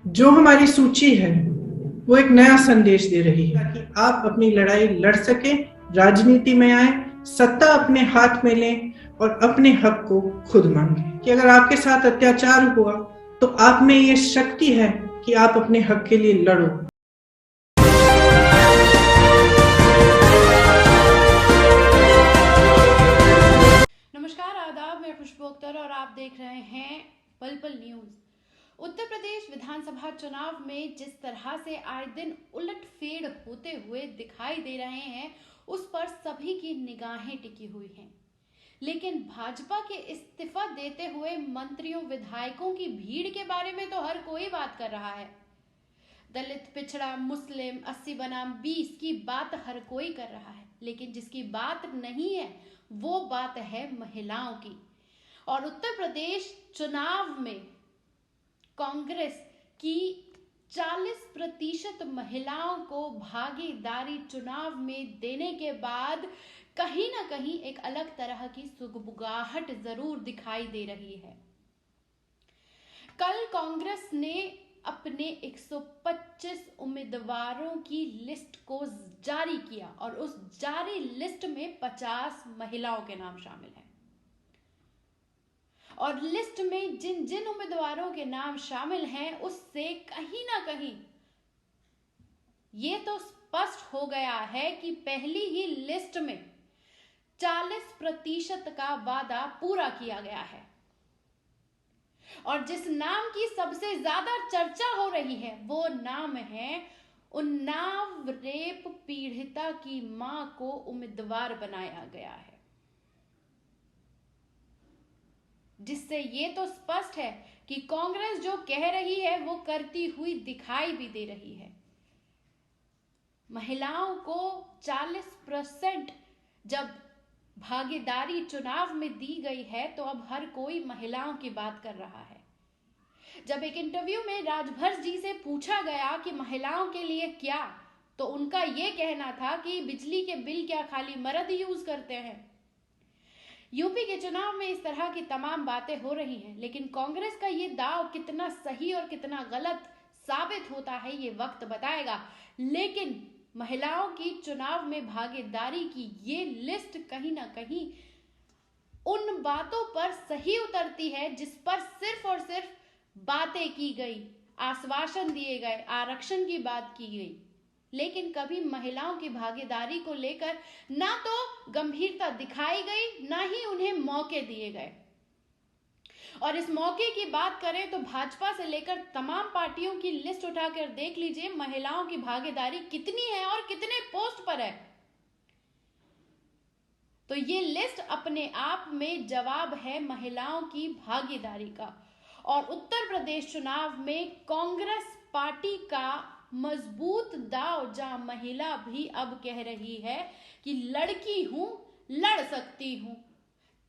जो हमारी सूची है वो एक नया संदेश दे रही है कि आप अपनी लड़ाई लड़ सके, राजनीति में आए, सत्ता अपने हाथ में लें और अपने हक को खुद मांगे। कि अगर आपके साथ अत्याचार हुआ तो आप में ये शक्ति है कि आप अपने हक के लिए लड़ो। नमस्कार, आदाब। मैं खुशबू अख्तर और आप देख रहे हैं पल पल न्यूज। उत्तर प्रदेश विधानसभा चुनाव में जिस तरह से आए दिन उलटफेर होते हुए दिखाई दे रहे हैं, उस पर सभी की निगाहें टिकी हुई हैं। लेकिन भाजपा के इस्तीफा देते हुए मंत्रियों विधायकों की भीड़ के बारे में तो हर कोई बात कर रहा है। दलित, पिछड़ा, मुस्लिम, 80 बनाम 20 की बात हर कोई कर रहा है, लेकिन जिसकी बात नहीं है वो बात है महिलाओं की। और उत्तर प्रदेश चुनाव में कांग्रेस की 40% महिलाओं को भागीदारी चुनाव में देने के बाद कहीं ना कहीं एक अलग तरह की सुगबुगाहट जरूर दिखाई दे रही है। कल कांग्रेस ने अपने 125 उम्मीदवारों की लिस्ट को जारी किया और उस जारी लिस्ट में 50 महिलाओं के नाम शामिल हैं। और लिस्ट में जिन जिन उम्मीदवारों के नाम शामिल हैं, उससे कहीं ना कहीं ये तो स्पष्ट हो गया है कि पहली ही लिस्ट में 40% का वादा पूरा किया गया है। और जिस नाम की सबसे ज्यादा चर्चा हो रही है वो नाम है उन्नाव रेप पीड़िता की मां को उम्मीदवार बनाया गया है, जिससे ये तो स्पष्ट है कि कांग्रेस जो कह रही है वो करती हुई दिखाई भी दे रही है। महिलाओं को 40% जब भागीदारी चुनाव में दी गई है तो अब हर कोई महिलाओं की बात कर रहा है। जब एक इंटरव्यू में राजभर जी से पूछा गया कि महिलाओं के लिए क्या, तो उनका यह कहना था कि बिजली के बिल क्या खाली मर्द यूज करते हैं। यूपी के चुनाव में इस तरह की तमाम बातें हो रही हैं, लेकिन कांग्रेस का ये दाव कितना सही और कितना गलत साबित होता है ये वक्त बताएगा। लेकिन महिलाओं की चुनाव में भागीदारी की ये लिस्ट कहीं ना कहीं उन बातों पर सही उतरती है जिस पर सिर्फ और सिर्फ बातें की गई, आश्वासन दिए गए, आरक्षण की बात की गई, लेकिन कभी महिलाओं की भागीदारी को लेकर ना तो गंभीरता दिखाई गई, ना ही उन्हें मौके दिए गए। और इस मौके की बात करें तो भाजपा से लेकर तमाम पार्टियों की लिस्ट उठाकर देख लीजिए, महिलाओं की भागीदारी कितनी है और कितने पोस्ट पर है। तो ये लिस्ट अपने आप में जवाब है महिलाओं की भागीदारी का। और उत्तर प्रदेश चुनाव में कांग्रेस पार्टी का मजबूत दांव, जहां महिला भी अब कह रही है कि लड़की हूं, लड़ सकती हूं।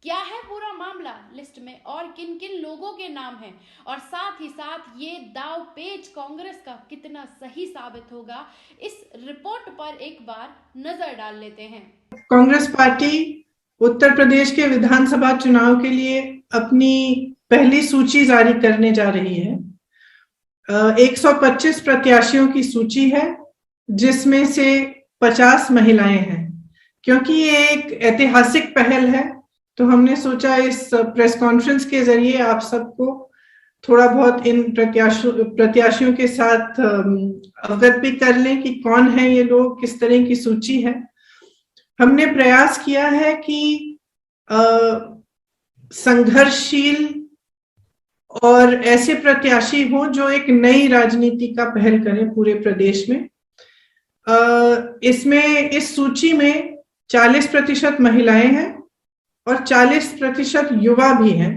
क्या है पूरा मामला लिस्ट में और किन किन लोगों के नाम हैं, और साथ ही साथ ये दाव पेच कांग्रेस का कितना सही साबित होगा, इस रिपोर्ट पर एक बार नजर डाल लेते हैं। कांग्रेस पार्टी उत्तर प्रदेश के विधानसभा चुनाव के लिए अपनी पहली सूची जारी करने जा रही है। 125 प्रत्याशियों की सूची है, जिसमें से 50 महिलाएं हैं। क्योंकि ये एक ऐतिहासिक पहल है, तो हमने सोचा इस प्रेस कॉन्फ्रेंस के जरिए आप सबको थोड़ा बहुत इन प्रत्याशियों के साथ अवगत भी कर लें कि कौन है ये लोग, किस तरह की सूची है। हमने प्रयास किया है कि संघर्षशील और ऐसे प्रत्याशी हों जो एक नई राजनीति का पहल करें पूरे प्रदेश में। इसमें इस सूची में 40% महिलाएं हैं और 40% युवा भी हैं।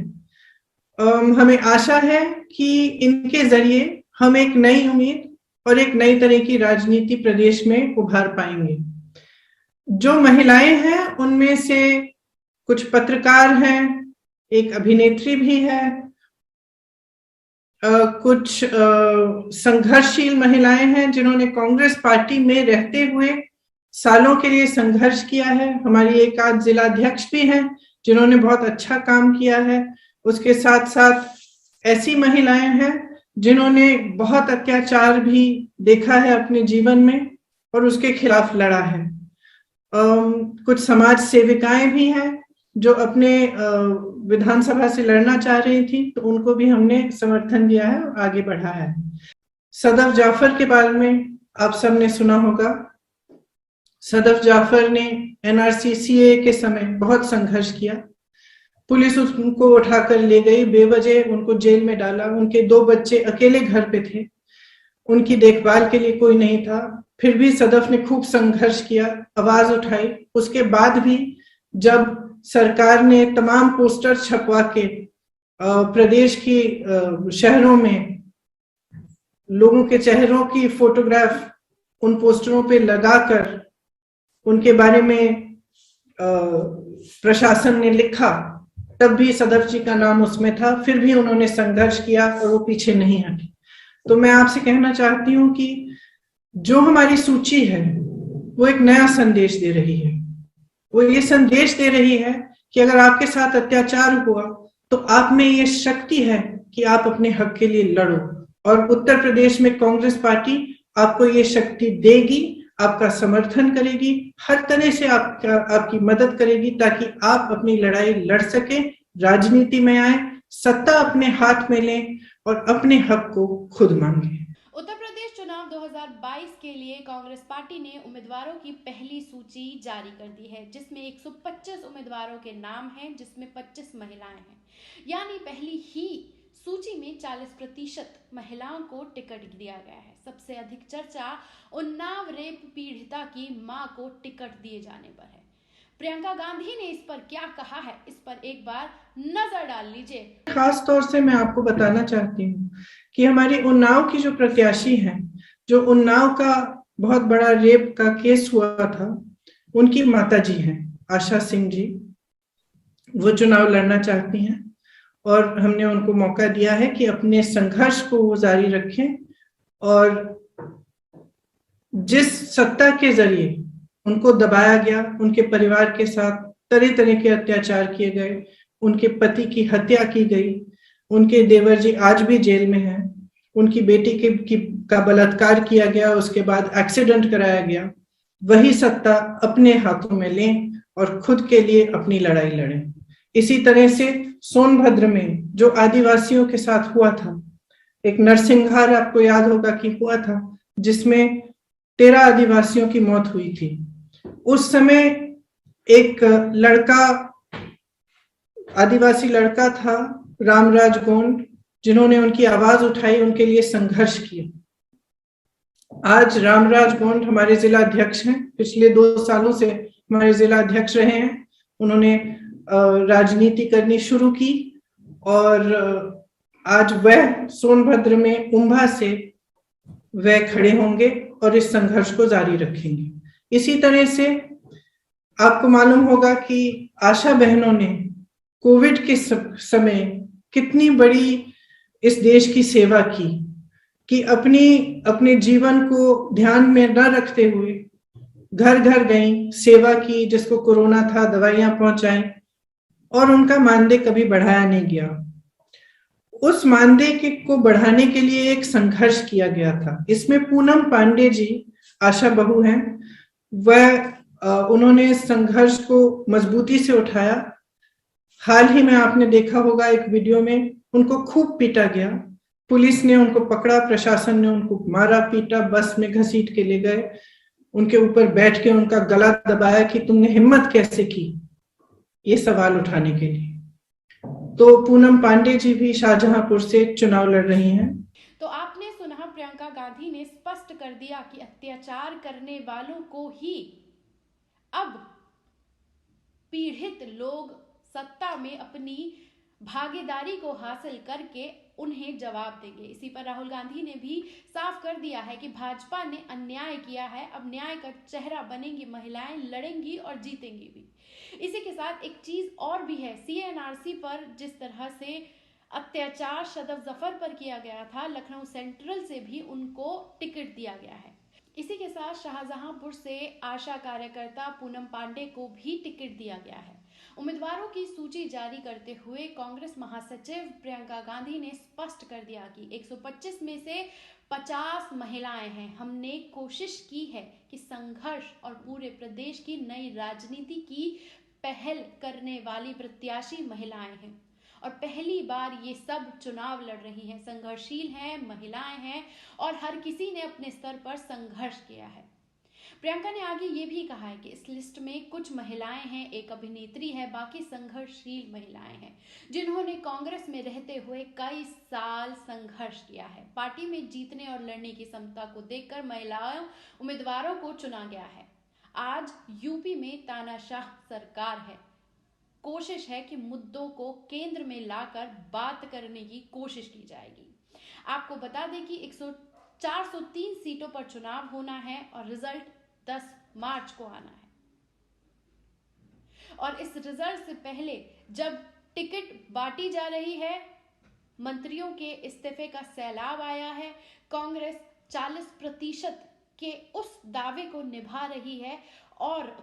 हमें आशा है कि इनके जरिए हम एक नई उम्मीद और एक नई तरह की राजनीति प्रदेश में उभार पाएंगे। जो महिलाएं हैं उनमें से कुछ पत्रकार हैं, एक अभिनेत्री भी है, कुछ संघर्षशील महिलाएं हैं जिन्होंने कांग्रेस पार्टी में रहते हुए सालों के लिए संघर्ष किया है। हमारी एक आध जिलाध्यक्ष भी हैं जिन्होंने बहुत अच्छा काम किया है। उसके साथ साथ ऐसी महिलाएं हैं जिन्होंने बहुत अत्याचार भी देखा है अपने जीवन में और उसके खिलाफ लड़ा है। कुछ समाज सेविकाएं भी हैं जो अपने विधानसभा से लड़ना चाह रही थी, तो उनको भी हमने समर्थन दिया है और आगे बढ़ा है। सदफ जाफर के बारे में आप सबने सुना होगा। सदफ जाफर ने एनआरसी सीए के समय बहुत संघर्ष किया। पुलिस उनको उठाकर ले गई, बेवजह उनको जेल में डाला। उनके 2 बच्चे अकेले घर पे थे, उनकी देखभाल के लिए कोई नहीं था। फिर भी सदफ ने खूब संघर्ष किया, आवाज उठाई। उसके बाद भी जब सरकार ने तमाम पोस्टर छपवा के प्रदेश की शहरों में लोगों के चेहरों की फोटोग्राफ उन पोस्टरों पे लगाकर उनके बारे में प्रशासन ने लिखा, तब भी सदफ जी का नाम उसमें था। फिर भी उन्होंने संघर्ष किया और वो पीछे नहीं हटे। तो मैं आपसे कहना चाहती हूँ कि जो हमारी सूची है वो एक नया संदेश दे रही है। वो ये संदेश दे रही है कि अगर आपके साथ अत्याचार हुआ तो आप में ये शक्ति है कि आप अपने हक के लिए लड़ो, और उत्तर प्रदेश में कांग्रेस पार्टी आपको ये शक्ति देगी, आपका समर्थन करेगी, हर तरह से आपकी मदद करेगी ताकि आप अपनी लड़ाई लड़ सके, राजनीति में आए, सत्ता अपने हाथ में लें और अपने हक को खुद मांगे। उत्तर प्रदेश चुनाव 2022 के लिए कांग्रेस पार्टी ने उम्मीदवारों की पहली सूची जारी कर दी है, जिसमें 125 उम्मीदवारों के नाम हैं, जिसमें 25 महिलाएं हैं। यानी पहली ही सूची में 40% महिलाओं को टिकट दिया गया है। सबसे अधिक चर्चा उन्नाव रेप पीड़िता की मां को टिकट दिए जाने पर है। प्रियंका गांधी ने इस पर क्या कहा है, इस पर एक बार नजर डाल लीजिए। खास तौर से मैं आपको बताना चाहती हूँ कि हमारी उन्नाव की जो प्रत्याशी हैं, जो उन्नाव का बहुत बड़ा रेप का केस हुआ था, उनकी माताजी हैं आशा सिंह जी। वो चुनाव लड़ना चाहती हैं और हमने उनको मौका दिया है कि अपने संघर्ष को वो जारी रखें, और जिस सत्ता के जरिए उनको दबाया गया, उनके परिवार के साथ तरह तरह के अत्याचार किए गए, उनके पति की हत्या की गई, उनके देवर जी आज भी जेल में हैं, उनकी बेटी का बलात्कार किया गया, उसके बाद एक्सीडेंट कराया गया, वही सत्ता अपने हाथों में लें और खुद के लिए अपनी लड़ाई लड़ें। इसी तरह से सोनभद्र में जो आदिवासियों के साथ हुआ था, एक नरसिंहार आपको याद होगा कि हुआ था, जिसमें 13 आदिवासियों की मौत हुई थी। उस समय एक लड़का, आदिवासी लड़का था रामराज गोंड, जिन्होंने उनकी आवाज उठाई, उनके लिए संघर्ष किया। आज रामराज गोंड हमारे जिला अध्यक्ष हैं, पिछले 2 सालों से हमारे जिला अध्यक्ष रहे हैं। उन्होंने राजनीति करनी शुरू की और आज वह सोनभद्र में उम्भा से वह खड़े होंगे और इस संघर्ष को जारी रखेंगे। इसी तरह से आपको मालूम होगा कि आशा बहनों ने कोविड के समय कितनी बड़ी इस देश की सेवा की, कि अपने जीवन को ध्यान में न रखते हुए घर घर गई, सेवा की, जिसको कोरोना था दवाइयां पहुंचाई, और उनका मानदेय कभी बढ़ाया नहीं गया। उस मानदेय को बढ़ाने के लिए एक संघर्ष किया गया था। इसमें पूनम पांडे जी आशा बहू हैं, वह उन्होंने संघर्ष को मजबूती से उठाया। हाल ही में आपने देखा होगा एक वीडियो में उनको खूब पीटा गया, पुलिस ने उनको पकड़ा, प्रशासन ने उनको मारा पीटा, बस में घसीट के ले गए, उनके ऊपर बैठ के उनका गला दबाया कि तुमने हिम्मत कैसे की ये सवाल उठाने के लिए। तो पूनम पांडे जी भी शाहजहांपुर से चुनाव लड़ रही हैं। तो आपने सुना, प्रियंका गांधी ने स्पष्ट कर दिया कि अत्याचार करने वालों को ही अब पीड़ित लोग सत्ता में अपनी भागीदारी को हासिल करके उन्हें जवाब देंगे। इसी पर राहुल गांधी ने भी साफ कर दिया है कि भाजपा ने अन्याय किया है, अब न्याय का चेहरा बनेंगी महिलाएं, लड़ेंगी और जीतेंगी भी। इसी के साथ एक चीज और भी है, सीएनआरसी पर जिस तरह से अत्याचार सदफ जफर पर किया गया था, लखनऊ सेंट्रल से भी उनको टिकट दिया गया है। इसी के साथ शाहजहांपुर से आशा कार्यकर्ता पूनम पांडे को भी टिकट दिया गया है। उम्मीदवारों की सूची जारी करते हुए कांग्रेस महासचिव प्रियंका गांधी ने स्पष्ट कर दिया कि 125 में से 50 महिलाएं हैं। हमने कोशिश की है कि संघर्ष और पूरे प्रदेश की नई राजनीति की पहल करने वाली प्रत्याशी महिलाएं हैं और पहली बार ये सब चुनाव लड़ रही हैं, संघर्षशील हैं, महिलाएं हैं और हर किसी ने अपने स्तर पर संघर्ष किया है। प्रियंका ने आगे ये भी कहा है कि इस लिस्ट में कुछ महिलाएं हैं, एक अभिनेत्री है, बाकी संघर्षशील महिलाएं हैं जिन्होंने कांग्रेस में रहते हुए कई साल संघर्ष किया है। पार्टी में जीतने और लड़ने की क्षमता को देखकर महिलाओं उम्मीदवारों को चुना गया है। आज यूपी में तानाशाह सरकार है। कोशिश है कि मुद्दों को केंद्र में लाकर बात करने की कोशिश की जाएगी। आपको बता दें कि 403 सीटों पर चुनाव होना है और रिजल्ट 10 मार्च को आना है। और इस रिजल्ट से पहले जब टिकट बांटी जा रही है, मंत्रियों के इस्तीफे का सैलाब आया है, कांग्रेस 40% के उस दावे को निभा रही है और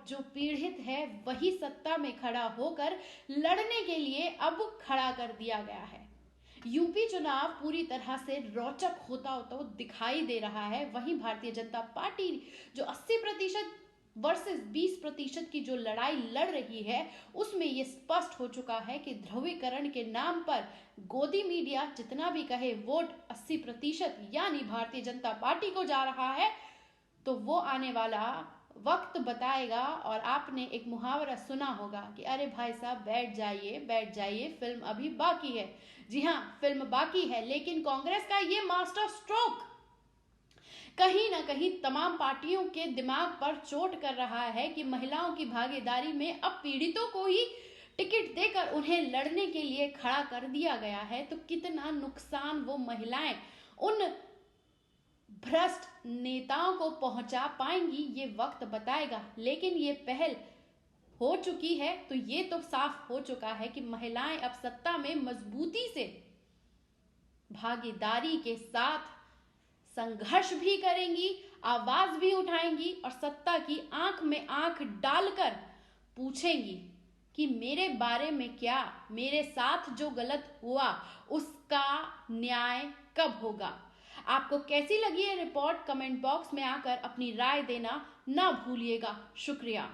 जो पीड़ित है वही सत्ता में खड़ा होकर लड़ने के लिए अब खड़ा कर दिया गया है। यूपी चुनाव पूरी तरह से रोचक होता दिखाई दे रहा है। वहीं भारतीय जनता पार्टी जो 80% वर्सेस 20% की जो लड़ाई लड़ रही है, उसमें यह स्पष्ट हो चुका है कि ध्रुवीकरण के नाम पर गोदी मीडिया जितना भी कहे वोट 80% यानी भारतीय जनता पार्टी को जा रहा है, तो वो आने वाला वक्त बताएगा। और आपने एक मुहावरा सुना होगा कि अरे भाई साहब बैठ जाइए, फिल्म अभी बाकी है। जी हाँ, फिल्म बाकी है, लेकिन कांग्रेस का ये मास्टर स्ट्रोक कहीं ना कहीं तमाम पार्टियों के दिमाग पर चोट कर रहा है कि महिलाओं की भागीदारी में अब पीड़ितों को ही टिकट देकर उन्हें लड़ने के लिए खड़ा कर दिया गया है, तो कितना नुकसान वो महिलाएं उन भ्रष्ट नेताओं को पहुंचा पाएंगी, ये वक्त बताएगा। लेकिन ये पहल हो चुकी है, तो ये तो साफ हो चुका है कि महिलाएं अब सत्ता में मजबूती से भागीदारी के साथ संघर्ष भी करेंगी, आवाज भी उठाएंगी और सत्ता की आंख में आंख डालकर पूछेंगी कि मेरे बारे में क्या, मेरे साथ जो गलत हुआ उसका न्याय कब होगा। आपको कैसी लगी ये रिपोर्ट? कमेंट बॉक्स में आकर अपनी राय देना ना भूलिएगा। शुक्रिया।